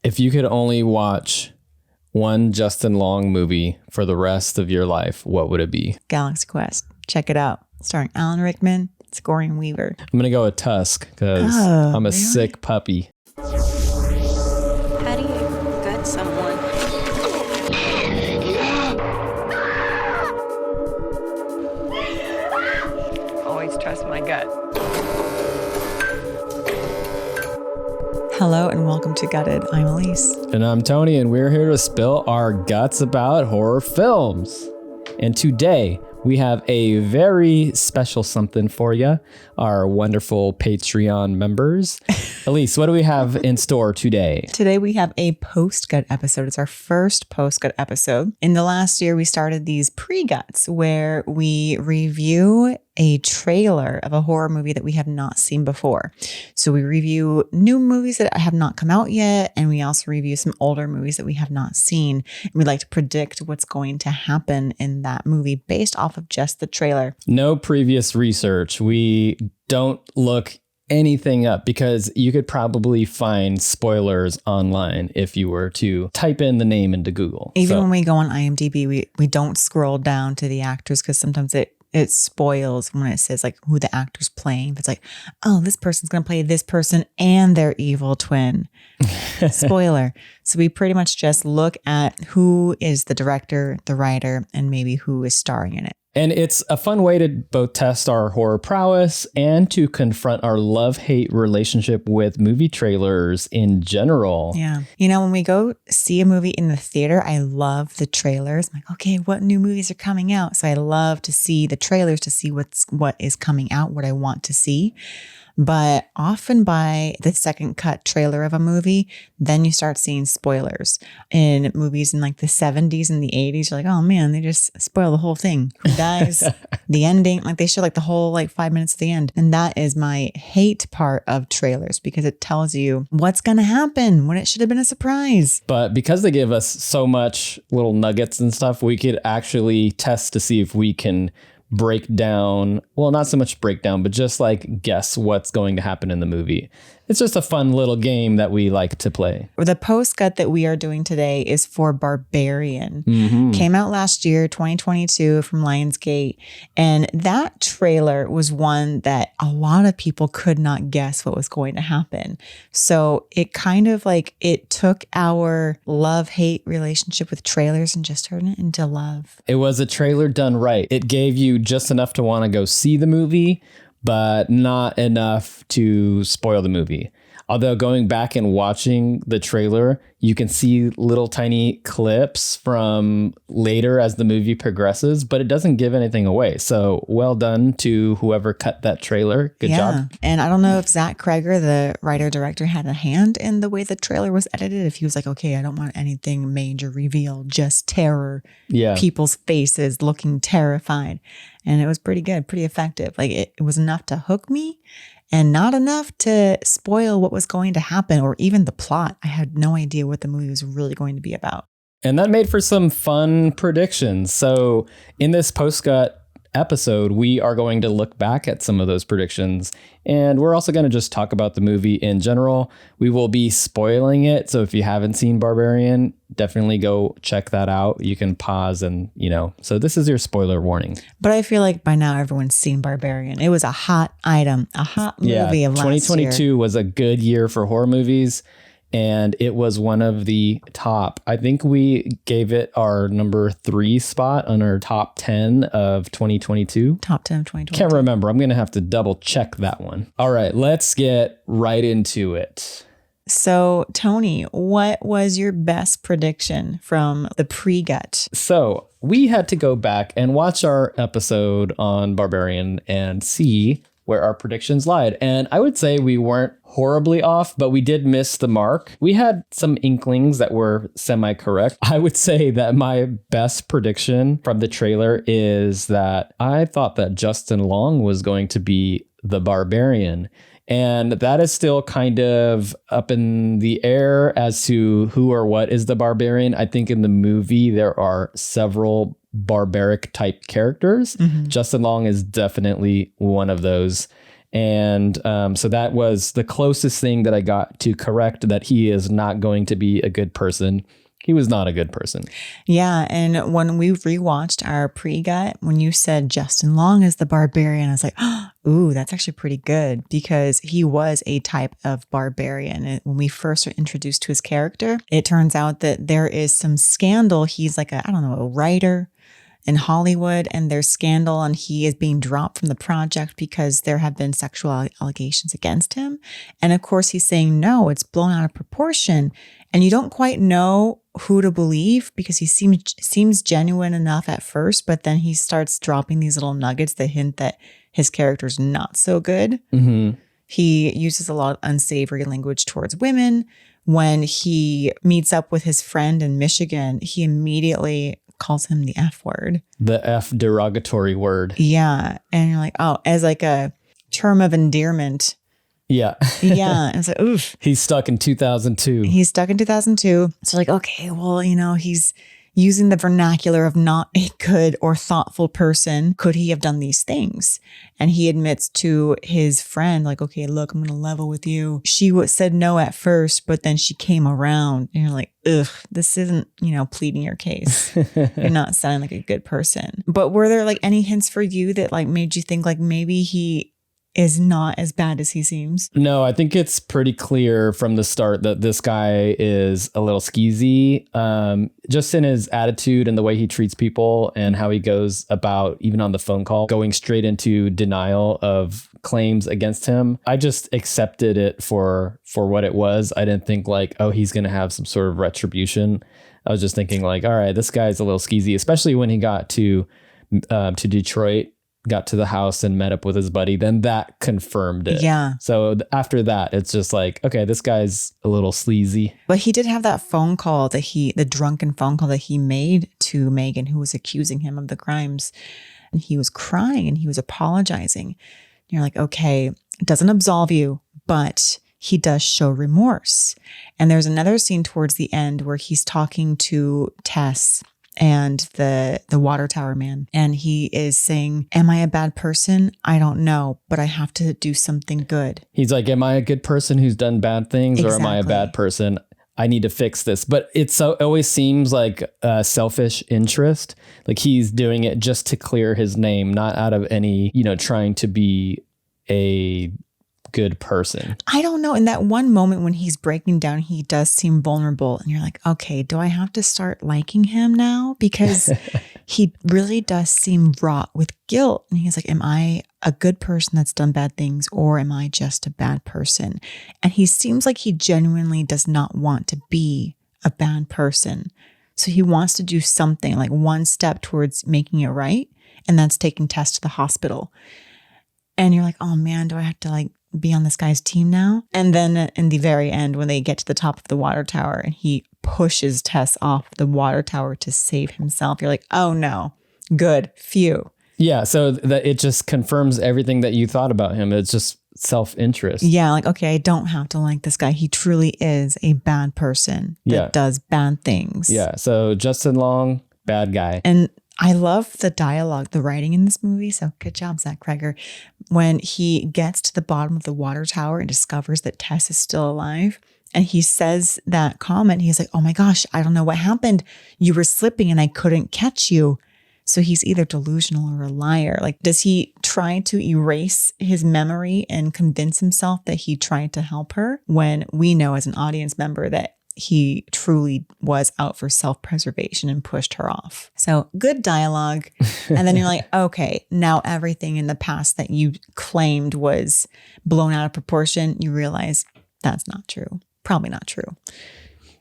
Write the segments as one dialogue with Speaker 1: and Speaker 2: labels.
Speaker 1: If you could only watch one Justin Long movie for the rest of your life, what would it be?
Speaker 2: Galaxy Quest. Check it out. Starring Alan Rickman, Sigourney Weaver.
Speaker 1: I'm going to go with Tusk because I'm a sick puppy.
Speaker 3: How do you gut someone? Always trust my gut.
Speaker 2: Hello and welcome to Gutted. I'm Aleece.
Speaker 1: And I'm Tony, and we're here to spill our guts about horror films. And today we have a very special something for you, our wonderful Patreon members. Aleece, what do we have in store today?
Speaker 2: Today we have a post-gut episode. It's our first post-gut episode. In the last year, we started these pre-guts where we review a trailer of a horror movie that we have not seen before. So we review new movies that have not come out yet, and we also review some older movies that we have not seen. And we like to predict what's going to happen in that movie based off of just the trailer.
Speaker 1: No previous research. We don't look anything up because you could probably find spoilers online if you were to type in the name into Google.
Speaker 2: Even when we go on IMDb, we don't scroll down to the actors because sometimes it spoils when it says like who the actor's playing. It's like, oh, this person's going to play this person and their evil twin. Spoiler. So we pretty much just look at who is the director, the writer, and maybe who is starring in it.
Speaker 1: And it's a fun way to both test our horror prowess and to confront our love-hate relationship with movie trailers in general.
Speaker 2: Yeah. You know, when we go see a movie in the theater, I love the trailers. I'm like, okay, what new movies are coming out? So I love to see the trailers to see what is coming out, what I want to see. But often by the second cut trailer of a movie, then you start seeing spoilers. In movies in like the 70s and the 80s, you're like, oh man, they just spoil the whole thing. Who dies, the ending, like they show like the whole like 5 minutes of the end. And that is my hate part of trailers because it tells you what's going to happen when it should have been a surprise.
Speaker 1: But because they give us so much little nuggets and stuff, we could actually test to see if we can break down, well, not so much breakdown, but just like guess what's going to happen in the movie. It's just a fun little game that we like to play.
Speaker 2: The post gut that we are doing today is for Barbarian. Came out last year, 2022, from Lionsgate. And that trailer was one that a lot of people could not guess what was going to happen. So it kind of like it took our love-hate relationship with trailers and just turned it into love.
Speaker 1: It was a trailer done right. It gave you just enough to want to go see the movie, but not enough to spoil the movie. Although going back and watching the trailer, you can see little tiny clips from later as the movie progresses, but it doesn't give anything away. So well done to whoever cut that trailer. Good job.
Speaker 2: And I don't know if Zach Cregger, the writer-director, had a hand in the way the trailer was edited. If he was like, okay, I don't want anything major revealed, just terror.
Speaker 1: Yeah.
Speaker 2: People's faces looking terrified. And it was pretty good, pretty effective. Like it was enough to hook me and not enough to spoil what was going to happen or even the plot. I had no idea what the movie was really going to be about.
Speaker 1: And that made for some fun predictions. So in this post-gut episode, we are going to look back at some of those predictions. And we're also going to just talk about the movie in general. We will be spoiling it. So if you haven't seen Barbarian, definitely go check that out. You can pause and, so this is your spoiler warning.
Speaker 2: But I feel like by now everyone's seen Barbarian. It was a hot item, a hot movie of last year.
Speaker 1: 2022 was a good year for horror movies. And it was one of the top. I think we gave it our number 3 spot on our top 10 of 2022.
Speaker 2: Top 10 of 2022.
Speaker 1: Can't remember. I'm going to have to double check that one. All right, let's get right into it.
Speaker 2: So, Tony, what was your best prediction from the pre-gut?
Speaker 1: So we had to go back and watch our episode on Barbarian and see where our predictions lied. And I would say we weren't horribly off, but we did miss the mark. We had some inklings that were semi-correct. I would say that my best prediction from the trailer is that I thought that Justin Long was going to be the Barbarian. And that is still kind of up in the air as to who or what is the Barbarian. I think in the movie, there are several barbaric type characters. Justin Long is definitely one of those. And so that was the closest thing that I got to correct that he is not going to be a good person. He was not a good person.
Speaker 2: Yeah. And when we rewatched our pre-gut, when you said Justin Long is the Barbarian, I was like, oh, ooh, that's actually pretty good because he was a type of barbarian. And when we first were introduced to his character, it turns out that there is some scandal. He's like a writer in Hollywood, and there's scandal, and he is being dropped from the project because there have been sexual allegations against him. And of course, he's saying, no, it's blown out of proportion. And you don't quite know who to believe because he seems genuine enough at first, but then he starts dropping these little nuggets that hint that his character's not so good.
Speaker 1: Mm-hmm.
Speaker 2: He uses a lot of unsavory language towards women. When he meets up with his friend in Michigan, he immediately calls him the F word.
Speaker 1: The F derogatory word.
Speaker 2: Yeah. And you're like, oh, as like a term of endearment.
Speaker 1: Yeah.
Speaker 2: Yeah. And it's like, oof.
Speaker 1: He's stuck in 2002.
Speaker 2: He's stuck in 2002. So like, okay, well, he's using the vernacular of not a good or thoughtful person. Could he have done these things? And he admits to his friend, like, okay, look, I'm going to level with you. She said no at first, but then she came around. And you're like, ugh, this isn't, pleading your case. You're not sounding like a good person. But were there like any hints for you that like made you think like maybe he is not as bad as he seems?
Speaker 1: No, I think it's pretty clear from the start that this guy is a little skeezy, just in his attitude and the way he treats people and how he goes about, even on the phone call, going straight into denial of claims against him. I just accepted it for what it was. I didn't think like, oh, he's going to have some sort of retribution. I was just thinking like, all right, this guy's a little skeezy, especially when he got to Detroit, got to the house and met up with his buddy, then that confirmed it.
Speaker 2: Yeah.
Speaker 1: So after that, it's just like, okay, this guy's a little sleazy.
Speaker 2: But he did have that phone call the drunken phone call that he made to Megan, who was accusing him of the crimes. And he was crying and he was apologizing. And you're like, okay, it doesn't absolve you, but he does show remorse. And there's another scene towards the end where he's talking to Tess and the water tower man. And he is saying, am I a bad person? I don't know, but I have to do something good.
Speaker 1: He's like, am I a good person who's done bad things?
Speaker 2: Exactly.
Speaker 1: Or am I a bad person? I need to fix this. But it always seems like a selfish interest. Like he's doing it just to clear his name, not out of any, trying to be a good person.
Speaker 2: I don't know. In that one moment when he's breaking down, he does seem vulnerable. And you're like, okay, do I have to start liking him now? Because he really does seem wrought with guilt. And he's like, am I a good person that's done bad things, or am I just a bad person? And he seems like he genuinely does not want to be a bad person. So he wants to do something, like one step towards making it right. And that's taking Tess to the hospital. And you're like, oh man, do I have to like be on this guy's team now? And then in the very end, when they get to the top of the water tower and he pushes Tess off the water tower to save himself, you're like, oh no, good, phew.
Speaker 1: Yeah, so that it just confirms everything that you thought about him. It's just self-interest.
Speaker 2: Yeah, like, okay, I don't have to like this guy. He truly is a bad person that does bad things.
Speaker 1: Yeah, so Justin Long, bad guy.
Speaker 2: And I love the dialogue, the writing in this movie. So good job, Zach Cregger. When he gets to the bottom of the water tower and discovers that Tess is still alive, and he says that comment, he's like, oh my gosh, I don't know what happened. You were slipping and I couldn't catch you. So he's either delusional or a liar. Like, does he try to erase his memory and convince himself that he tried to help her, when we know as an audience member that he truly was out for self-preservation and pushed her off? So good dialogue. And then you're like, okay, now everything in the past that you claimed was blown out of proportion, you realize that's not true. Probably not true.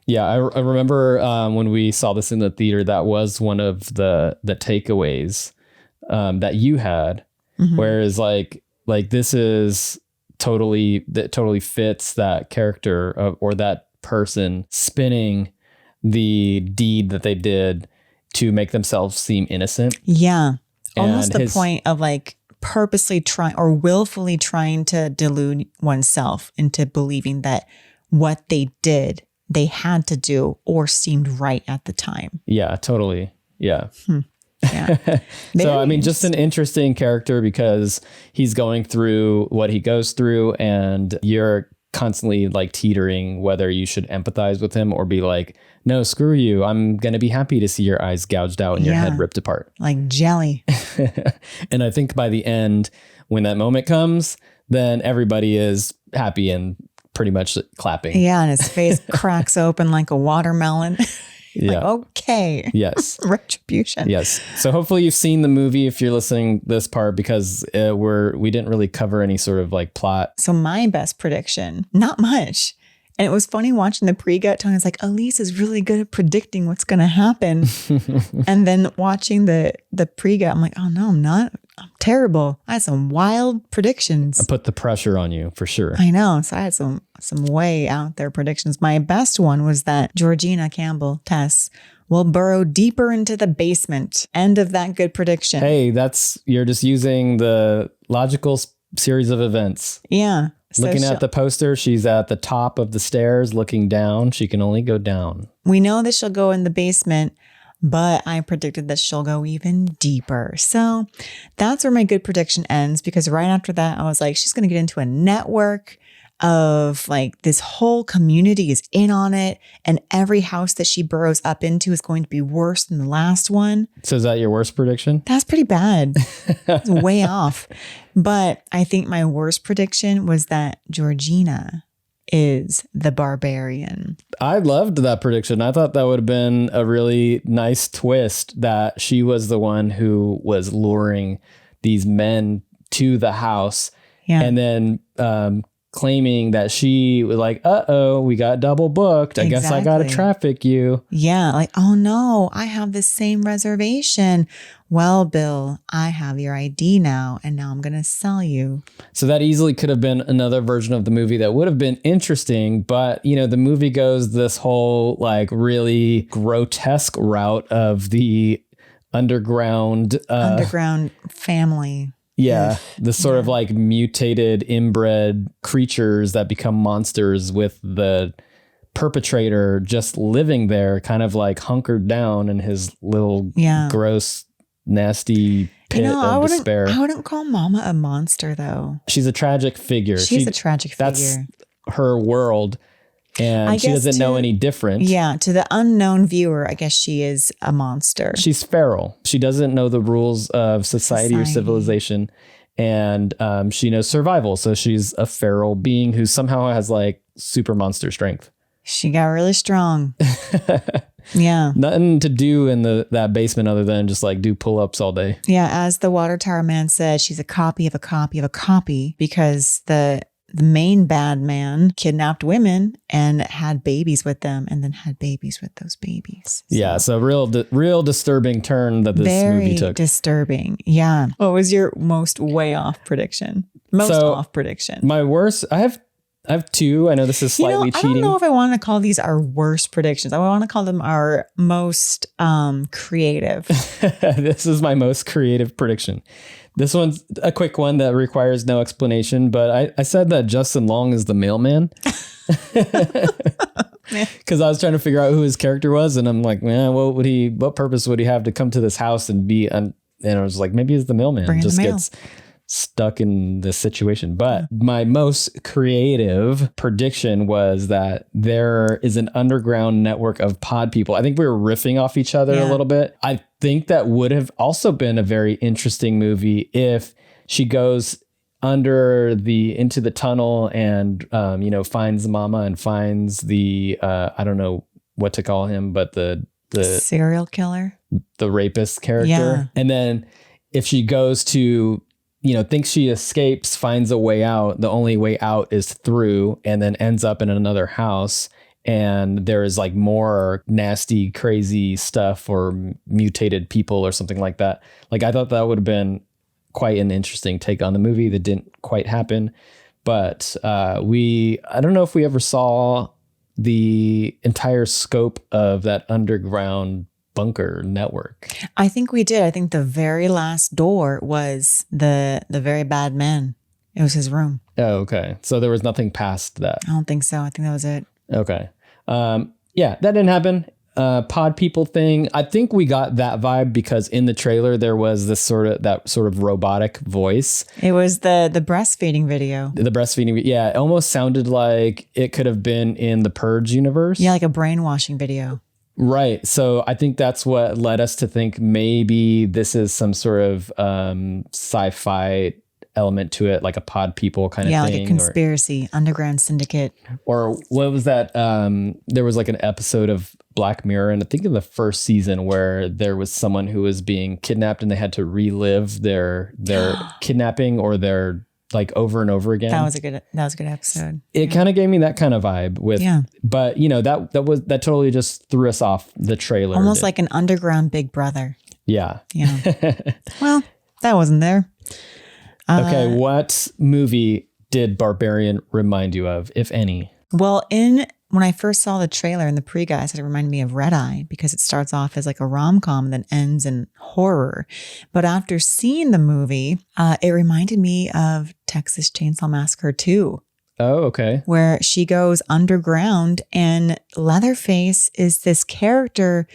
Speaker 1: Yeah, I remember when we saw this in the theater, that was one of the takeaways that you had. Mm-hmm. Whereas like this is totally fits that character or that person spinning the deed that they did to make themselves seem innocent.
Speaker 2: Yeah. Almost the point of like purposely trying or willfully trying to delude oneself into believing that what they did, they had to do or seemed right at the time.
Speaker 1: Yeah, totally. Yeah.
Speaker 2: Yeah.
Speaker 1: So, I
Speaker 2: Very
Speaker 1: mean, just an interesting character because he's going through what he goes through and you're constantly like teetering whether you should empathize with him or be like, no, screw you. I'm going to be happy to see your eyes gouged out and your head ripped apart.
Speaker 2: like jelly.
Speaker 1: And I think by the end, when that moment comes, then everybody is happy and pretty much clapping.
Speaker 2: Yeah, and his face cracks open like a watermelon.
Speaker 1: Yeah.
Speaker 2: Like, okay.
Speaker 1: Yes.
Speaker 2: Retribution.
Speaker 1: Yes. So hopefully you've seen the movie if you're listening this part because we didn't really cover any sort of like plot.
Speaker 2: So my best prediction, not much. And it was funny watching the pre-gut. Tony was like, Aleece is really good at predicting what's going to happen. And then watching the pre-gut, I'm like, oh no, I'm not. I'm terrible. I had some wild predictions.
Speaker 1: I put the pressure on you for sure.
Speaker 2: I know. So I had some way out there predictions. My best one was that Georgina Campbell, Tess, will burrow deeper into the basement. End of that good prediction.
Speaker 1: Hey, you're just using the logical series of events.
Speaker 2: Yeah. So
Speaker 1: Looking at the poster, she's at the top of the stairs looking down. She can only go down.
Speaker 2: We know that she'll go in the basement, but I predicted that she'll go even deeper. So that's where my good prediction ends, because right after that, I was like, she's going to get into a network of like this whole community is in on it. And every house that she burrows up into is going to be worse than the last one.
Speaker 1: So is that your worst prediction?
Speaker 2: That's pretty bad. It's way off. But I think my worst prediction was that Georgina is the barbarian.
Speaker 1: I loved that prediction. I thought that would have been a really nice twist, that she was the one who was luring these men to the house.
Speaker 2: Yeah.
Speaker 1: And then claiming that she was like, uh-oh, we got double booked. I guess I got to
Speaker 2: Exactly.
Speaker 1: traffic you.
Speaker 2: Yeah, like, oh no, I have the same reservation. Well, Bill, I have your ID now, and now I'm going to sell you.
Speaker 1: So that easily could have been another version of the movie that would have been interesting. But, you know, the movie goes this whole like really grotesque route of the underground
Speaker 2: Family.
Speaker 1: Yeah, the sort of like mutated inbred creatures that become monsters with the perpetrator just living there, kind of like hunkered down in his little gross, nasty pit of despair.
Speaker 2: I wouldn't call Mama a monster, though.
Speaker 1: She's a tragic figure.
Speaker 2: She's a tragic figure.
Speaker 1: That's her world. And she doesn't know any different.
Speaker 2: Yeah, to the unknown viewer, I guess she is a monster.
Speaker 1: She's feral. She doesn't know the rules of society or civilization. And she knows survival. So she's a feral being who somehow has like super monster strength.
Speaker 2: She got really strong. Yeah.
Speaker 1: Nothing to do in that basement other than just like do pull-ups all day.
Speaker 2: Yeah, as the Water Tower Man said, she's a copy of a copy of a copy, because the main bad man kidnapped women and had babies with them, and then had babies with those babies. So.
Speaker 1: Yeah, so real disturbing turn that this movie took.
Speaker 2: Very disturbing. Yeah. What was your most way off prediction? Off prediction.
Speaker 1: My worst, I have two. I know this is slightly cheating.
Speaker 2: I don't know if I want to call these our worst predictions. I want to call them our most creative.
Speaker 1: This is my most creative prediction. This one's a quick one that requires no explanation, but I said that Justin Long is the mailman. Because I was trying to figure out who his character was, and I'm like, man, what purpose would he have to come to this house and be, and I was like, maybe he's the mailman.
Speaker 2: Bring
Speaker 1: Just
Speaker 2: the mail.
Speaker 1: gets stuck in this situation. But my most creative prediction was that there is an underground network of pod people. I think we were riffing off each other a little bit. I think that would have also been a very interesting movie if she goes into the tunnel and finds Mama and finds the I don't know what to call him, but the
Speaker 2: serial killer,
Speaker 1: the rapist character.
Speaker 2: Yeah.
Speaker 1: And then if she goes to thinks she escapes, finds a way out. The only way out is through, and then ends up in another house. And there is like more nasty, crazy stuff or mutated people or something like that. Like, I thought that would have been quite an interesting take on the movie that didn't quite happen. But I don't know if we ever saw the entire scope of that underground bunker network.
Speaker 2: I think we did. I think the very last door was the very bad man. It was his room.
Speaker 1: Oh, okay. So there was nothing past that.
Speaker 2: I don't think so. I think that was it.
Speaker 1: Okay. Yeah, that didn't happen. pod people thing. I think we got that vibe because in the trailer there was this sort of robotic voice.
Speaker 2: It was the breastfeeding video.
Speaker 1: The breastfeeding, yeah, it almost sounded like it could have been in the Purge universe.
Speaker 2: Yeah, like a brainwashing video.
Speaker 1: Right. So I think that's what led us to think maybe this is some sort of sci-fi element to it, like a pod people kind of thing.
Speaker 2: Yeah, like a conspiracy, underground syndicate.
Speaker 1: Or what was that? There was like an episode of Black Mirror, and I think in the first season where there was someone who was being kidnapped and they had to relive their kidnapping or their like over and over again.
Speaker 2: That was a good episode.
Speaker 1: It kind of gave me that kind of vibe with, but you know, that totally just threw us off the trailer.
Speaker 2: Almost like an underground Big Brother.
Speaker 1: Yeah.
Speaker 2: Yeah. Well, that wasn't there.
Speaker 1: Okay. What movie did Barbarian remind you of, if any?
Speaker 2: Well, when I first saw the trailer in the pre-guys, it reminded me of Red Eye because it starts off as like a rom-com and then ends in horror. But after seeing the movie, it reminded me of Texas Chainsaw Massacre 2.
Speaker 1: Oh, okay.
Speaker 2: Where she goes underground and Leatherface is this character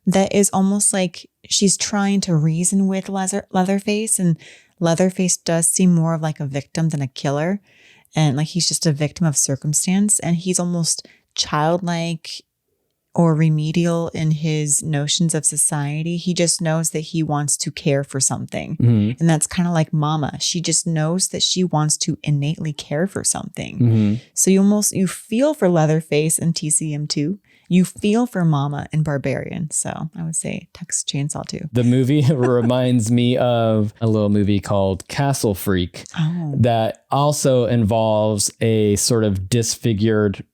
Speaker 2: that is almost like she's trying to reason with Leatherface, and Leatherface does seem more of like a victim than a killer. And like he's just a victim of circumstance, and he's almost childlike or remedial in his notions of society. He just knows that he wants to care for something. Mm-hmm. And that's kind of like Mama. She just knows that she wants to innately care for something. Mm-hmm. So you feel for Leatherface in TCM2. You feel for Mama in Barbarian. So I would say Texas Chainsaw 2.
Speaker 1: The movie reminds me of a little movie called Castle Freak that also involves a sort of disfigured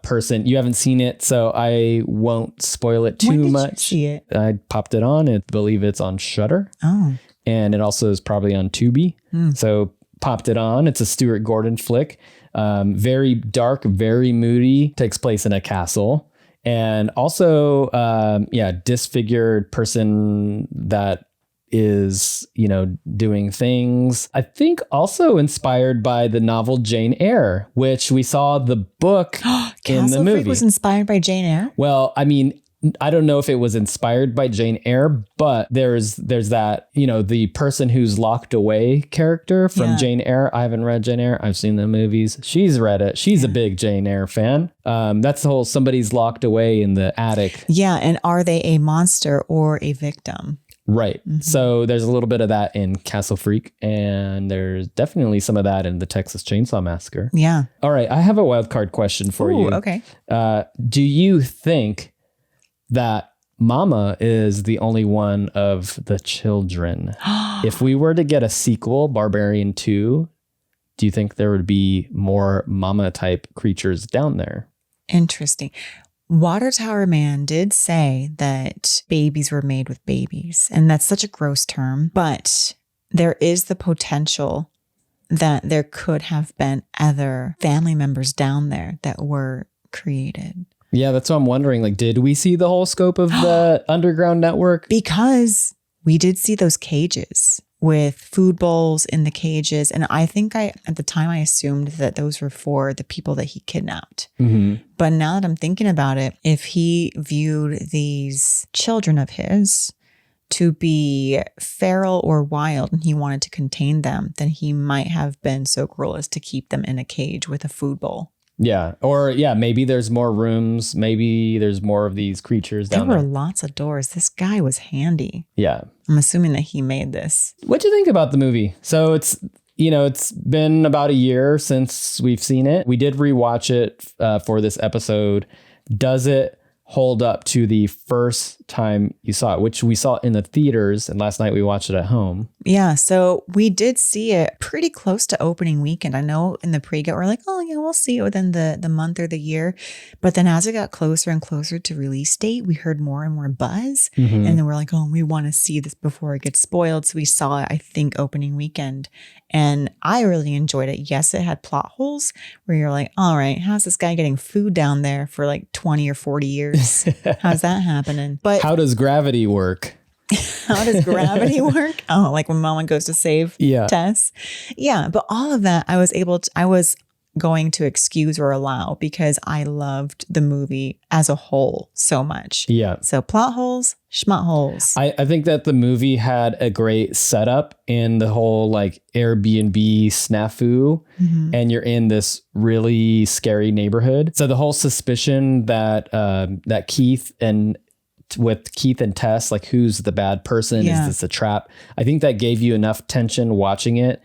Speaker 1: person. You haven't seen it, so I won't spoil it too much.
Speaker 2: You see it?
Speaker 1: I popped it on. I believe it's on Shudder.
Speaker 2: Oh.
Speaker 1: And it also is probably on Tubi. So popped it on. It's a Stuart Gordon flick. Very dark, very moody. Takes place in a castle. And also, disfigured person that is, doing things. I think also inspired by the novel Jane Eyre, which we saw the book in the movie.
Speaker 2: Freak was inspired by Jane Eyre?
Speaker 1: Well, I mean, I don't know if it was inspired by Jane Eyre, but there's that, the person who's locked away character from Jane Eyre. I haven't read Jane Eyre. I've seen the movies. She's read it. She's a big Jane Eyre fan. That's the whole somebody's locked away in the attic.
Speaker 2: Yeah. And are they a monster or a victim?
Speaker 1: Right. Mm-hmm. So there's a little bit of that in Castle Freak, and there's definitely some of that in the Texas Chainsaw Massacre.
Speaker 2: Yeah.
Speaker 1: All right. I have a wild card question for you.
Speaker 2: Okay.
Speaker 1: Do you think that Mama is the only one of the children? If we were to get a sequel, Barbarian 2, do you think there would be more Mama type creatures down there?
Speaker 2: Interesting. Water Tower Man did say that babies were made with babies, and that's such a gross term, but there is the potential that there could have been other family members down there that were created.
Speaker 1: Yeah, that's what I'm wondering. Like, did we see the whole scope of the underground network?
Speaker 2: Because we did see those cages with food bowls in the cages. And I think at the time I assumed that those were for the people that he kidnapped. Mm-hmm. But now that I'm thinking about it, if he viewed these children of his to be feral or wild and he wanted to contain them, then he might have been so cruel as to keep them in a cage with a food bowl.
Speaker 1: Yeah. Or maybe there's more rooms. Maybe there's more of these creatures down there.
Speaker 2: There were lots of doors. This guy was handy.
Speaker 1: Yeah.
Speaker 2: I'm assuming that he made this.
Speaker 1: What'd you think about the movie? So it's been about a year since we've seen it. We did rewatch it for this episode. Does it hold up to the first time you saw it, which we saw in the theaters, and last night we watched it at home?
Speaker 2: Yeah, so we did see it pretty close to opening weekend. I know in the pre-get we're like, oh yeah, we'll see it within the month or the year. But then as it got closer and closer to release date, we heard more and more buzz. Mm-hmm. And then we're like, oh, we want to see this before it gets spoiled. So we saw it, I think, opening weekend. And I really enjoyed it. Yes, it had plot holes where you're like, all right, how's this guy getting food down there for like 20 or 40 years? How's that happening? But
Speaker 1: how does gravity work?
Speaker 2: How does gravity work? Oh, like when Mama goes to save
Speaker 1: Tess?
Speaker 2: Yeah. But all of that, I was going to excuse or allow because I loved the movie as a whole so much.
Speaker 1: Yeah.
Speaker 2: So plot holes, schmut holes.
Speaker 1: I think that the movie had a great setup in the whole like Airbnb snafu, and you're in this really scary neighborhood. So the whole suspicion that that Keith and Tess, like who's the bad person?
Speaker 2: Yeah.
Speaker 1: Is this a trap? I think that gave you enough tension watching it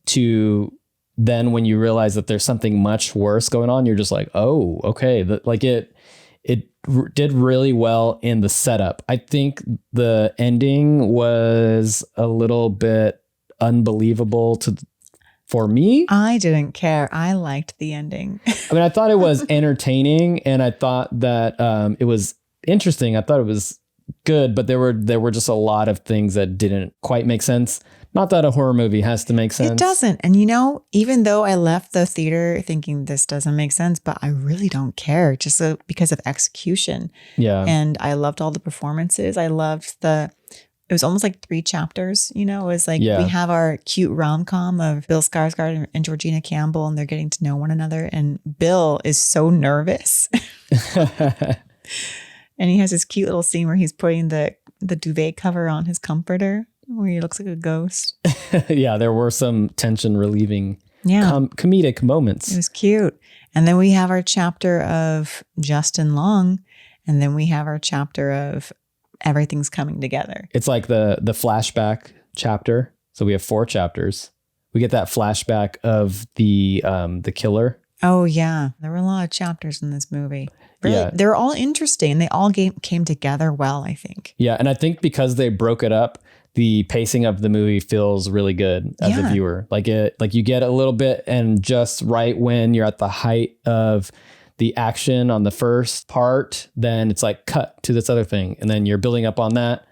Speaker 1: to then when you realize that there's something much worse going on, you're just like, oh, okay. It did really well in the setup. I think the ending was a little bit unbelievable for me.
Speaker 2: I didn't care. I liked the ending.
Speaker 1: I mean, I thought it was entertaining and I thought that it was interesting. I thought it was good, but there were just a lot of things that didn't quite make sense. Not that a horror movie has to make sense.
Speaker 2: It doesn't. And even though I left the theater thinking this doesn't make sense, but I really don't care just because of execution.
Speaker 1: Yeah.
Speaker 2: And I loved all the performances. I loved it was almost like 3 chapters, it was like we have our cute rom-com of Bill Skarsgård and Georgina Campbell, and they're getting to know one another. And Bill is so nervous. And he has this cute little scene where he's putting the duvet cover on his comforter, where he looks like a ghost.
Speaker 1: Yeah, there were some tension relieving comedic moments.
Speaker 2: It was cute. And then we have our chapter of Justin Long, and then we have our chapter of everything's coming together.
Speaker 1: It's like the flashback chapter. So we have 4 chapters. We get that flashback of the killer.
Speaker 2: Oh yeah, there were a lot of chapters in this movie. Really,
Speaker 1: Yeah.
Speaker 2: they're all interesting. They all came together well, I think.
Speaker 1: Yeah, and I think because they broke it up, the pacing of the movie feels really good as a viewer. Like you get a little bit, and just right when you're at the height of the action on the first part, then it's like cut to this other thing, and then you're building up on that,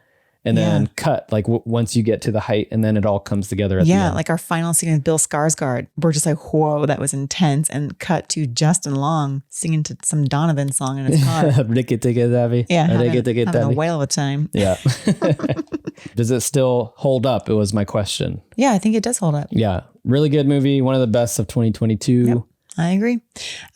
Speaker 1: and then cut like once you get to the height, and then it all comes together at the end.
Speaker 2: Like our final scene with Bill Skarsgård, we're just like, whoa, that was intense, and cut to Justin Long singing to some Donovan song in his car.
Speaker 1: Yeah,
Speaker 2: having a whale of a time.
Speaker 1: Yeah. Does it still hold up? It was my question.
Speaker 2: Yeah, I think it does hold up.
Speaker 1: Yeah, really good movie. One of the best of 2022.
Speaker 2: Yep, I agree.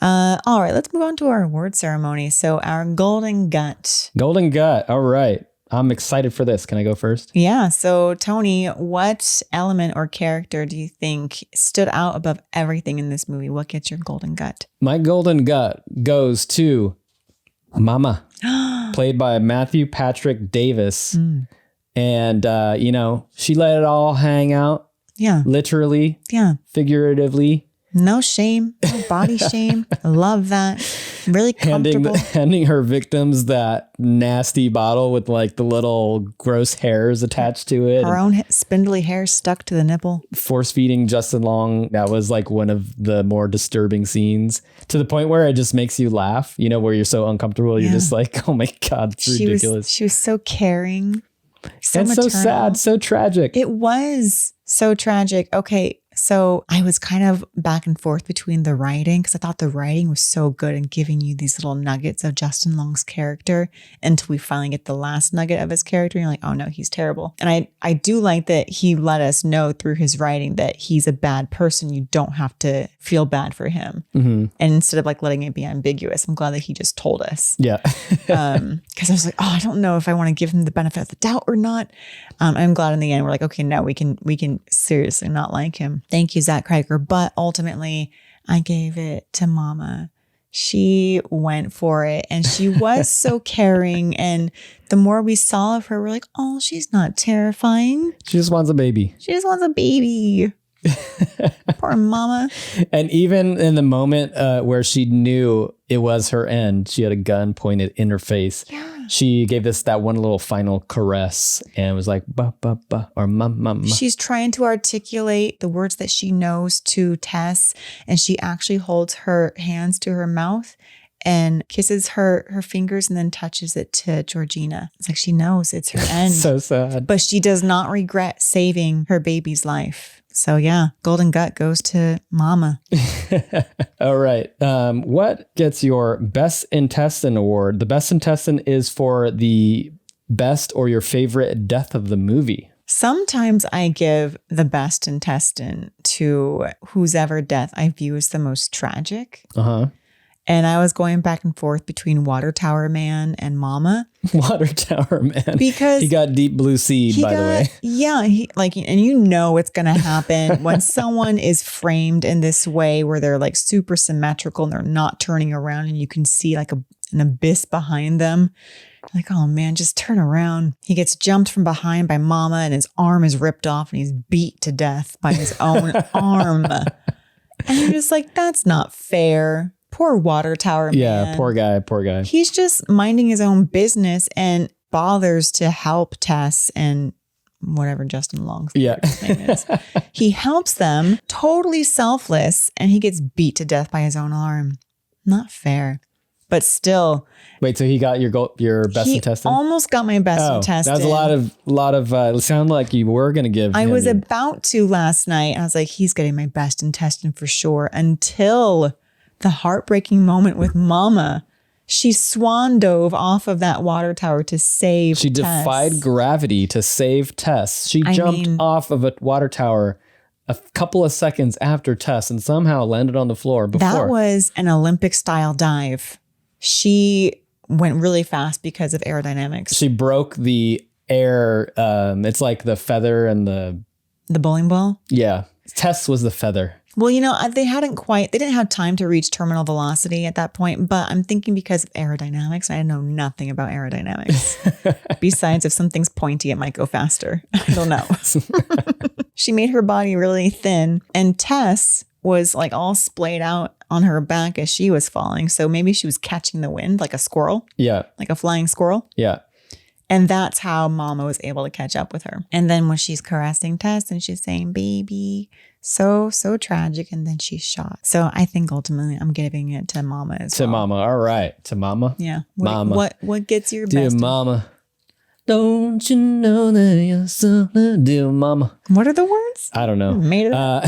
Speaker 2: All right, let's move on to our award ceremony. So our Golden Gut.
Speaker 1: Golden Gut. All right. I'm excited for this. Can I go first?
Speaker 2: Yeah. So Tony, what element or character do you think stood out above everything in this movie? What gets your Golden Gut?
Speaker 1: My Golden Gut goes to Mama, played by Matthew Patrick Davis. And, she let it all hang out.
Speaker 2: Yeah.
Speaker 1: Literally.
Speaker 2: Yeah.
Speaker 1: Figuratively.
Speaker 2: No shame, no body shame. I love that. Really comfortable.
Speaker 1: Handing her victims that nasty bottle with like the little gross hairs attached to it.
Speaker 2: Her own spindly hair stuck to the nipple.
Speaker 1: Force feeding Justin Long. That was like one of the more disturbing scenes, to the point where it just makes you laugh, where you're so uncomfortable. You're just like, oh my God, it's ridiculous.
Speaker 2: She was so caring. So
Speaker 1: and
Speaker 2: maternal.
Speaker 1: So sad, so tragic.
Speaker 2: It was so tragic. Okay. So I was kind of back and forth between the writing, because I thought the writing was so good in giving you these little nuggets of Justin Long's character until we finally get the last nugget of his character. And you're like, oh no, he's terrible. And I do like that he let us know through his writing that he's a bad person. You don't have to feel bad for him. And instead of like letting it be ambiguous, I'm glad that he just told us.
Speaker 1: Yeah.
Speaker 2: Because I was like, oh, I don't know if I want to give him the benefit of the doubt or not. I'm glad in the end we're like, okay, no, we can seriously not like him. Thank you, Zach Cregger. But ultimately, I gave it to Mama. She went for it, and she was so caring. And the more we saw of her, we're like, oh, she's not terrifying.
Speaker 1: She just wants a baby.
Speaker 2: She just wants a baby. Poor Mama.
Speaker 1: And even in the moment where she knew it was her end, she had a gun pointed in her face.
Speaker 2: Yeah.
Speaker 1: She gave us that one little final caress and was like, ba, ba, ba, or mama.
Speaker 2: She's trying to articulate the words that she knows to Tess, and she actually holds her hands to her mouth and kisses her fingers and then touches it to Georgina. It's like she knows it's her end.
Speaker 1: So sad.
Speaker 2: But she does not regret saving her baby's life. So yeah, Golden Gut goes to Mama.
Speaker 1: All right. What gets your Best Intestine award? The Best Intestine is for the best or your favorite death of the movie.
Speaker 2: Sometimes I give the best intestine to whose ever death I view as the most tragic.
Speaker 1: Uh-huh.
Speaker 2: And I was going back and forth between Water Tower Man and Mama.
Speaker 1: Water Tower Man.
Speaker 2: Because
Speaker 1: he got deep blue seed, by the way.
Speaker 2: Yeah. And you know it's going to happen when someone is framed in this way where they're like super symmetrical and they're not turning around and you can see like an abyss behind them. Like, oh man, just turn around. He gets jumped from behind by Mama and his arm is ripped off and he's beat to death by his own arm. And you're just like, that's not fair. Poor Water Tower Man.
Speaker 1: Yeah, poor guy.
Speaker 2: He's just minding his own business and bothers to help Tess and whatever Justin Long's name is. He helps them, totally selfless, and he gets beat to death by his own arm. Not fair. But still.
Speaker 1: Wait, so he got your best intestine?
Speaker 2: Almost got my best intestine.
Speaker 1: That was a lot of it sounded like you were going to give
Speaker 2: I
Speaker 1: him
Speaker 2: was about to last night. I was like, he's getting my best intestine for sure, until the heartbreaking moment with Mama. She swan dove off of that water tower to save
Speaker 1: She
Speaker 2: Tess.
Speaker 1: defied gravity to save Tess. She jumped off of a water tower a couple of seconds after Tess and somehow landed on the floor before.
Speaker 2: That was an Olympic style dive. She went really fast because of aerodynamics.
Speaker 1: She broke the air. It's like the feather and the
Speaker 2: bowling ball.
Speaker 1: Yeah. Tess was the feather.
Speaker 2: Well, they didn't have time to reach terminal velocity at that point, but I'm thinking because of aerodynamics, I know nothing about aerodynamics. Besides, if something's pointy, it might go faster. I don't know. She made her body really thin, and Tess was like all splayed out on her back as she was falling. So maybe she was catching the wind like a squirrel. Yeah. Like a flying squirrel. Yeah. And that's how Mama was able to catch up with her. And then when she's caressing Tess and she's saying, baby, so tragic. And then she's shot. So I think ultimately I'm giving it to Mama as well.
Speaker 1: To Mama. All right. To Mama.
Speaker 2: Yeah.
Speaker 1: Mama.
Speaker 2: What gets your
Speaker 1: Dear
Speaker 2: best?
Speaker 1: Mama. Don't you know that you're so dear Mama?
Speaker 2: What are the words?
Speaker 1: I don't know.
Speaker 2: Made it up.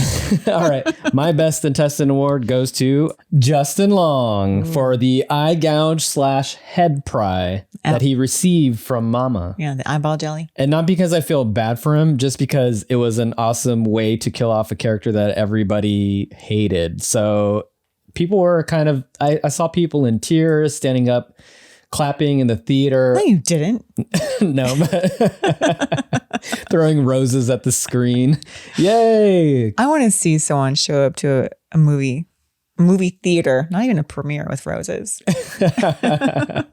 Speaker 1: All right. My best intestine award goes to Justin Long for the eye gouge / head pry that he received from Mama.
Speaker 2: Yeah, the eyeball jelly.
Speaker 1: And not because I feel bad for him, just because it was an awesome way to kill off a character that everybody hated. So people were kind of, I saw people in tears standing up, clapping in the theater.
Speaker 2: No, you didn't.
Speaker 1: No, but throwing roses at the screen. Yay.
Speaker 2: I want to see someone show up to a movie theater, not even a premiere, with roses.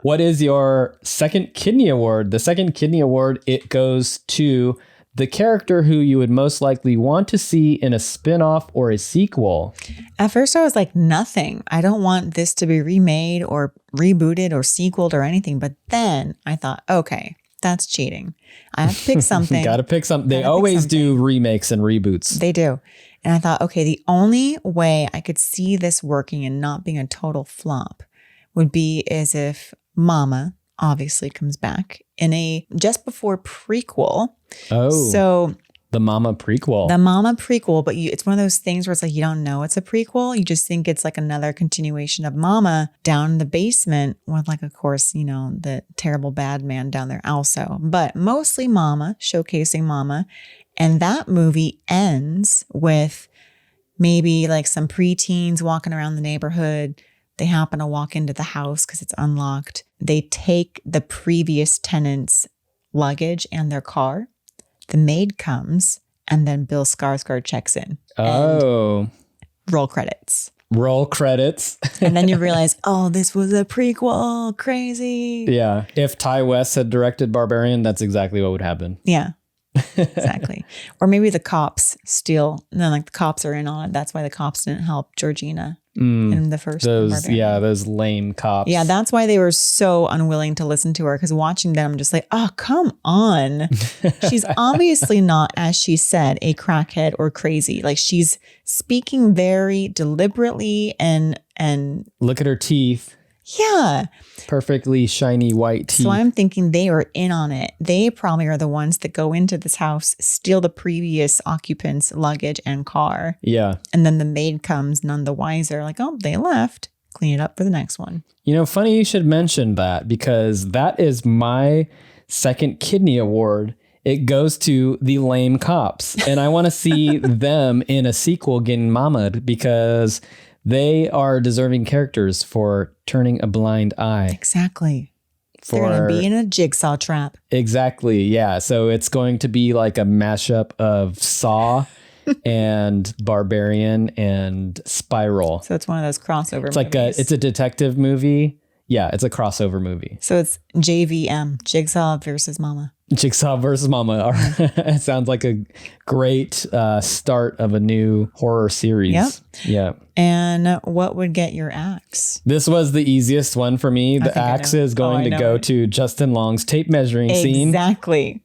Speaker 1: What is your second kidney award? The second kidney award, it goes to the character who you would most likely want to see in a spin-off or a sequel.
Speaker 2: At first I was like, nothing. I don't want this to be remade or rebooted or sequeled or anything. But then I thought, okay, that's cheating. I have to pick something.
Speaker 1: Got to pick something. They always do remakes and reboots.
Speaker 2: They do. And I thought, okay, the only way I could see this working and not being a total flop would be as if Mama obviously comes back in a just before prequel.
Speaker 1: Oh,
Speaker 2: so
Speaker 1: the Mama prequel.
Speaker 2: The Mama prequel, but it's one of those things where it's like you don't know it's a prequel. You just think it's like another continuation of Mama down in the basement with, like, of course, the terrible bad man down there also. But mostly Mama, showcasing Mama. And that movie ends with maybe like some preteens walking around the neighborhood. They happen to walk into the house because it's unlocked. They take the previous tenant's luggage and their car. The maid comes, and then Bill Skarsgård checks in.
Speaker 1: Oh.
Speaker 2: Roll credits.
Speaker 1: Roll credits.
Speaker 2: And then you realize, oh, this was a prequel. Crazy.
Speaker 1: Yeah. If Ty West had directed Barbarian, that's exactly what would happen.
Speaker 2: Yeah. Exactly. Or maybe the cops steal. No, like the cops are in on it. That's why the cops didn't help Georgina in the first Barbarian.
Speaker 1: Yeah, those lame cops.
Speaker 2: Yeah, that's why they were so unwilling to listen to her, because watching them, I'm just like, oh, come on. She's obviously not, as she said, a crackhead or crazy. Like, she's speaking very deliberately and
Speaker 1: look at her teeth.
Speaker 2: Yeah.
Speaker 1: Perfectly shiny white teeth.
Speaker 2: So I'm thinking they are in on it. They probably are the ones that go into this house, steal the previous occupant's luggage and car. Yeah. And then the maid comes none the wiser, like, oh, they left. Clean it up for the next one.
Speaker 1: Funny you should mention that, because that is my second kidney award. it goes to the lame cops. And I want to see them in a sequel getting mamaed because they are deserving characters for turning a blind eye.
Speaker 2: Exactly. They're going to be in a jigsaw trap.
Speaker 1: Exactly. Yeah. So it's going to be like a mashup of Saw and Barbarian and Spiral.
Speaker 2: So it's one of those crossover
Speaker 1: It's
Speaker 2: movies.
Speaker 1: like it's a detective movie. Yeah, it's a crossover movie.
Speaker 2: So it's JVM, Jigsaw versus Mama.
Speaker 1: Jigsaw versus Mama. It sounds like a great start of a new horror series.
Speaker 2: Yep.
Speaker 1: Yeah.
Speaker 2: And what would get your axe?
Speaker 1: This was the easiest one for me. The axe is going to go to Justin Long's tape measuring scene.
Speaker 2: Exactly.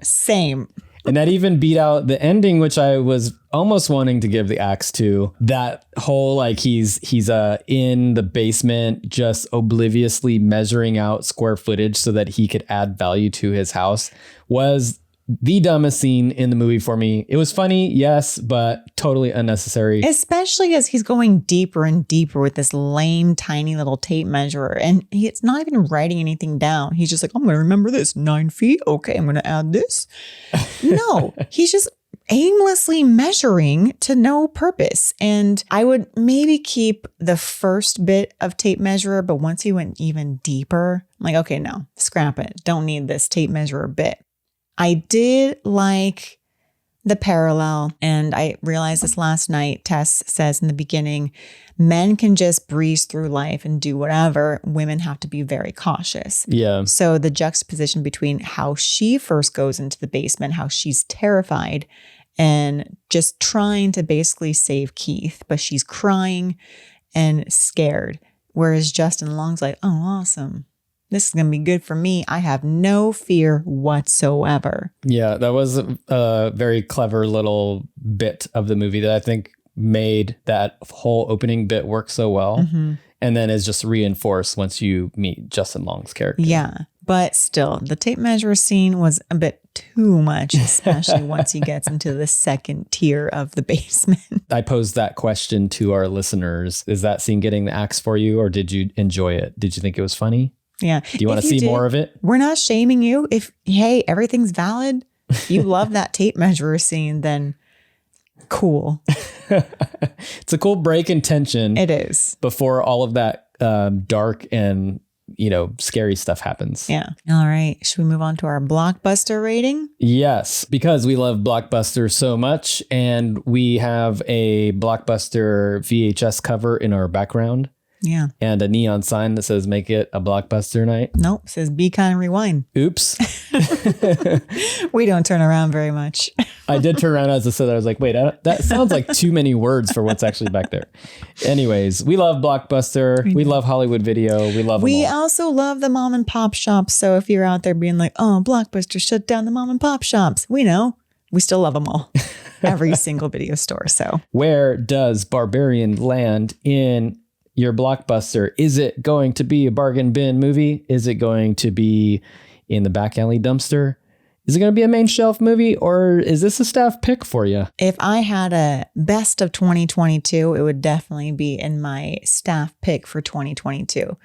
Speaker 2: Same.
Speaker 1: And that even beat out the ending, which I was almost wanting to give the axe to. That whole, like, he's in the basement just obliviously measuring out square footage so that he could add value to his house was the dumbest scene in the movie for me. It was funny, yes, but totally unnecessary.
Speaker 2: Especially as he's going deeper and deeper with this lame, tiny little tape measurer. And it's not even writing anything down. He's just like, I'm going to remember this 9 feet. Okay, I'm going to add this. No, he's just aimlessly measuring to no purpose. And I would maybe keep the first bit of tape measurer, but once he went even deeper, I'm like, okay, no, scrap it. Don't need this tape measurer bit. I did like the parallel, and I realized this last night. Tess says in the beginning, men can just breeze through life and do whatever. Women have to be very cautious.
Speaker 1: Yeah.
Speaker 2: So the juxtaposition between how she first goes into the basement, how she's terrified and just trying to basically save Keith, but she's crying and scared. Whereas Justin Long's like, oh, awesome. This is going to be good for me. I have no fear whatsoever.
Speaker 1: Yeah, that was a very clever little bit of the movie that I think made that whole opening bit work so well. Mm-hmm. And then is just reinforced once you meet Justin Long's character.
Speaker 2: Yeah, but still, the tape measure scene was a bit too much, especially once he gets into the second tier of the basement.
Speaker 1: I posed that question to our listeners. Is that scene getting the axe for you, or did you enjoy it? Did you think it was funny?
Speaker 2: Yeah.
Speaker 1: Do you want to see more of it?
Speaker 2: We're not shaming you. If, hey, everything's valid. If you love that tape measurer scene, then cool.
Speaker 1: It's a cool break in tension.
Speaker 2: It is.
Speaker 1: Before all of that dark and, scary stuff happens.
Speaker 2: Yeah. All right. Should we move on to our blockbuster rating?
Speaker 1: Yes, because we love Blockbuster so much. And we have a Blockbuster VHS cover in our background.
Speaker 2: Yeah.
Speaker 1: And a neon sign that says, make it a Blockbuster night.
Speaker 2: Nope. It says be kind and rewind.
Speaker 1: Oops.
Speaker 2: We don't turn around very much.
Speaker 1: I did turn around as I said, I was like, wait, that sounds like too many words for what's actually back there. Anyways, we love Blockbuster. We love Hollywood Video. We love
Speaker 2: We
Speaker 1: them all.
Speaker 2: also love the mom and pop shops. So if you're out there being like, oh, Blockbuster shut down the mom and pop shops, we know. We still love them all. Every single video store. So
Speaker 1: where does Barbarian land in your Blockbuster? Is it going to be a bargain bin movie? Is it going to be in the back alley dumpster? Is it going to be a main shelf movie, or is this a staff pick for you?
Speaker 2: if I had a best of 2022, it would definitely be in my staff pick for 2022.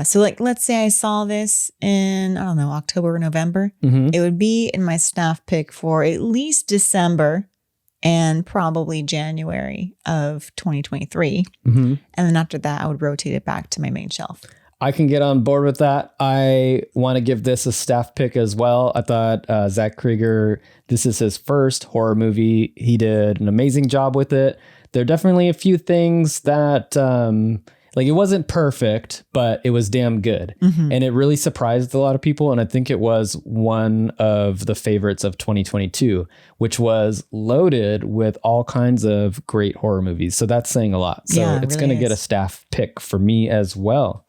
Speaker 2: So like, let's say I saw this in, I don't know, October or November.
Speaker 1: Mm-hmm.
Speaker 2: It would be in my staff pick for at least December and probably January of 2023.
Speaker 1: Mm-hmm.
Speaker 2: And then after that, I would rotate it back to my main shelf.
Speaker 1: I can get on board with that. I want to give this a staff pick as well. I thought Zach Cregger, this is his first horror movie. He did an amazing job with it. There are definitely a few things that, it wasn't perfect, but it was damn good. Mm-hmm. And it really surprised a lot of people. And I think it was one of the favorites of 2022, which was loaded with all kinds of great horror movies. So that's saying a lot. So
Speaker 2: Yeah, it
Speaker 1: it's
Speaker 2: really
Speaker 1: going to get a
Speaker 2: is.
Speaker 1: staff pick for me as well.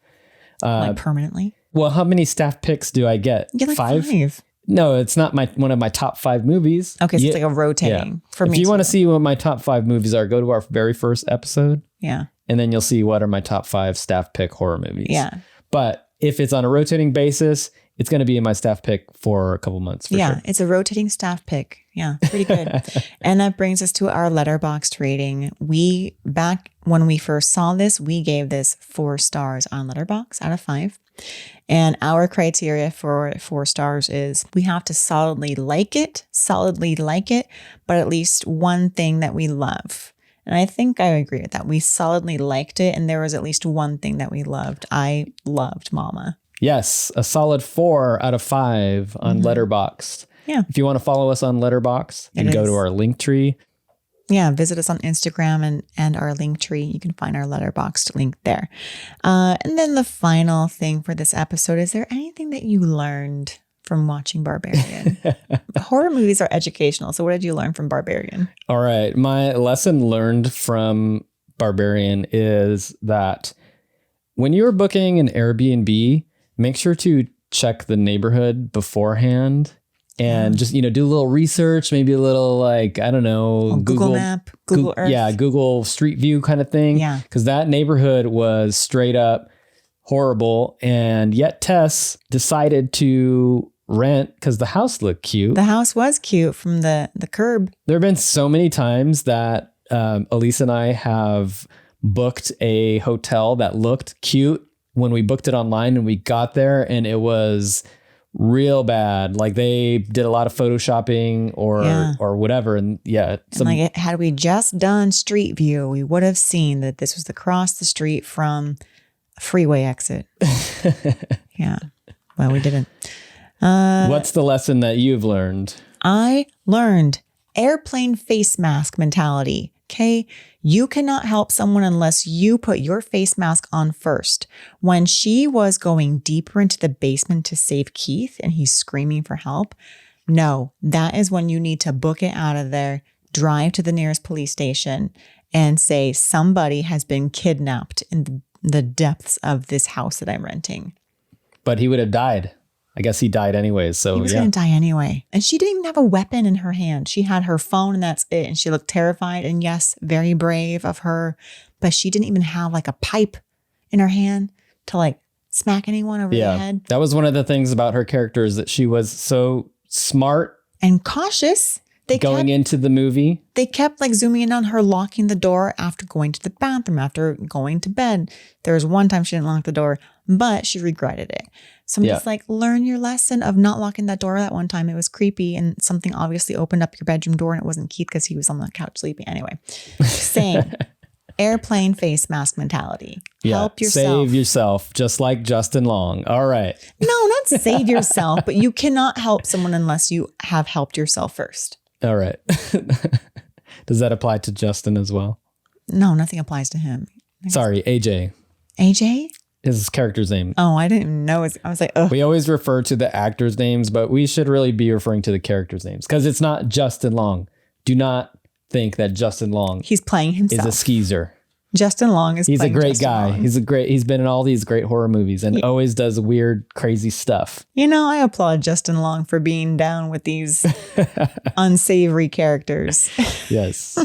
Speaker 2: Like permanently.
Speaker 1: Well, how many staff picks do I get?
Speaker 2: You get like five.
Speaker 1: No, it's not one of my top 5 movies.
Speaker 2: Okay, so it's like a rotating for me.
Speaker 1: If you want to see what my top 5 movies are, go to our very first episode.
Speaker 2: Yeah.
Speaker 1: And then you'll see what are my top 5 staff pick horror movies.
Speaker 2: Yeah.
Speaker 1: But if it's on a rotating basis, it's going to be in my staff pick for a couple months. For sure.
Speaker 2: It's a rotating staff pick. Yeah, pretty good. And that brings us to our Letterboxd rating. Back when we first saw this, we gave this 4 stars on Letterboxd out of 5. And our criteria for 4 stars is we have to solidly like it, but at least one thing that we love. And I think I agree with that. We solidly liked it, and there was at least one thing that we loved. I loved Mama.
Speaker 1: Yes, a solid 4 out of 5 on Letterboxd.
Speaker 2: Yeah.
Speaker 1: If you want to follow us on Letterboxd, you can go to our link tree.
Speaker 2: Yeah, visit us on Instagram and our link tree. You can find our Letterboxd link there. And then the final thing for this episode, is there anything that you learned from watching Barbarian? Horror movies are educational. So what did you learn from Barbarian?
Speaker 1: All right. My lesson learned from Barbarian is that when you're booking an Airbnb, make sure to check the neighborhood beforehand. And just, do a little research, maybe a little
Speaker 2: Google Map, Google Earth.
Speaker 1: Yeah, Google Street View kind of thing.
Speaker 2: Yeah.
Speaker 1: Because that neighborhood was straight up horrible. And yet Tess decided to rent because the house looked cute.
Speaker 2: The house was cute from the curb.
Speaker 1: There have been so many times that Aleece and I have booked a hotel that looked cute when we booked it online, and we got there and it was real bad. Like they did a lot of photoshopping or whatever. And
Speaker 2: had we just done Street View, we would have seen that this was across the street from a freeway exit. Yeah. Well, we didn't.
Speaker 1: What's the lesson that you've learned?
Speaker 2: I learned airplane face mask mentality. Okay. You cannot help someone unless you put your face mask on first. When she was going deeper into the basement to save Keith and he's screaming for help, no, that is when you need to book it out of there, drive to the nearest police station and say somebody has been kidnapped in the depths of this house that I'm renting.
Speaker 1: But he would have died. I guess he died anyways. So
Speaker 2: he was going to die anyway. And she didn't even have a weapon in her hand. She had her phone and that's it. And she looked terrified. And yes, very brave of her. But she didn't even have like a pipe in her hand to smack anyone over the head.
Speaker 1: That was one of the things about her character, is that she was so smart
Speaker 2: and cautious.
Speaker 1: Into the movie.
Speaker 2: They kept zooming in on her locking the door after going to the bathroom, after going to bed. There was one time she didn't lock the door, but she regretted it. So I'm just learn your lesson of not locking that door that one time. It was creepy and something obviously opened up your bedroom door and it wasn't Keith because he was on the couch sleeping. Anyway, same airplane face mask mentality.
Speaker 1: Yeah,
Speaker 2: help yourself.
Speaker 1: Save yourself, just like Justin Long. All right.
Speaker 2: No, not save yourself, but you cannot help someone unless you have helped yourself first.
Speaker 1: All right. Does that apply to Justin as well?
Speaker 2: No, nothing applies to him.
Speaker 1: Sorry, AJ.
Speaker 2: AJ?
Speaker 1: His character's name.
Speaker 2: Oh, I didn't even know. I was like, oh.
Speaker 1: We always refer to the actors' names, but we should really be referring to the characters' names because it's not Justin Long. Do not think that Justin Long
Speaker 2: he's playing himself.
Speaker 1: Is a skeezer.
Speaker 2: Justin Long is.
Speaker 1: He's a great
Speaker 2: Justin
Speaker 1: guy.
Speaker 2: Long.
Speaker 1: He's been in all these great horror movies and always does weird, crazy stuff.
Speaker 2: I applaud Justin Long for being down with these unsavory characters.
Speaker 1: Yes.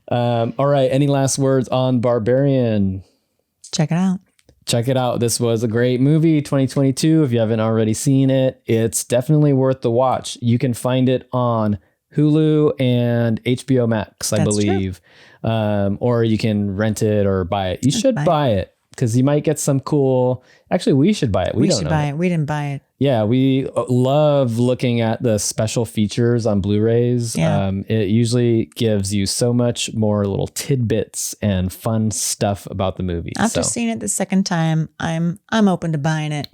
Speaker 1: All right. Any last words on Barbarian?
Speaker 2: Check it out.
Speaker 1: Check it out. This was a great movie, 2022. If you haven't already seen it, it's definitely worth the watch. You can find it on Hulu and HBO Max, I believe. Or you can rent it or buy it. You should buy it because you might get some cool. Actually, we should buy it. We should
Speaker 2: buy it. We didn't buy it.
Speaker 1: Yeah, we love looking at the special features on Blu-rays.
Speaker 2: Yeah.
Speaker 1: It usually gives you so much more little tidbits and fun stuff about the movie.
Speaker 2: After seeing it the second time, I'm open to buying it.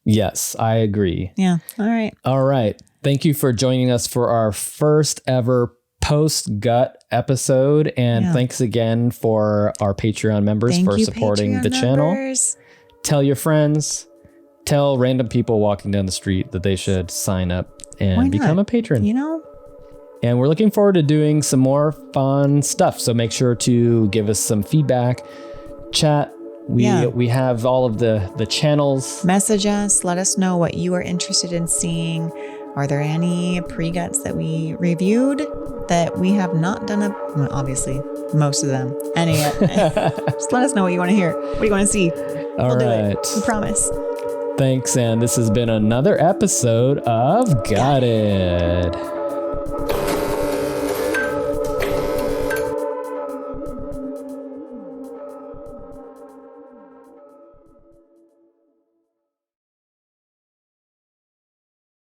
Speaker 1: Yes, I agree.
Speaker 2: Yeah. All right.
Speaker 1: All right. Thank you for joining us for our first ever post-gut episode. And thanks again for our Patreon members for supporting
Speaker 2: Patreon
Speaker 1: the channel.
Speaker 2: members.
Speaker 1: Tell your friends. Tell random people walking down the street that they should sign up and become a patron. And we're looking forward to doing some more fun stuff. So make sure to give us some feedback, chat. We have all of the channels.
Speaker 2: Message us. Let us know what you are interested in seeing. Are there any pre-guts that we reviewed that we have not done? Well, obviously, most of them. Anyway, just let us know what you want to hear. What do you want to see? We'll do it. We promise.
Speaker 1: Thanks, and this has been another episode of Got It.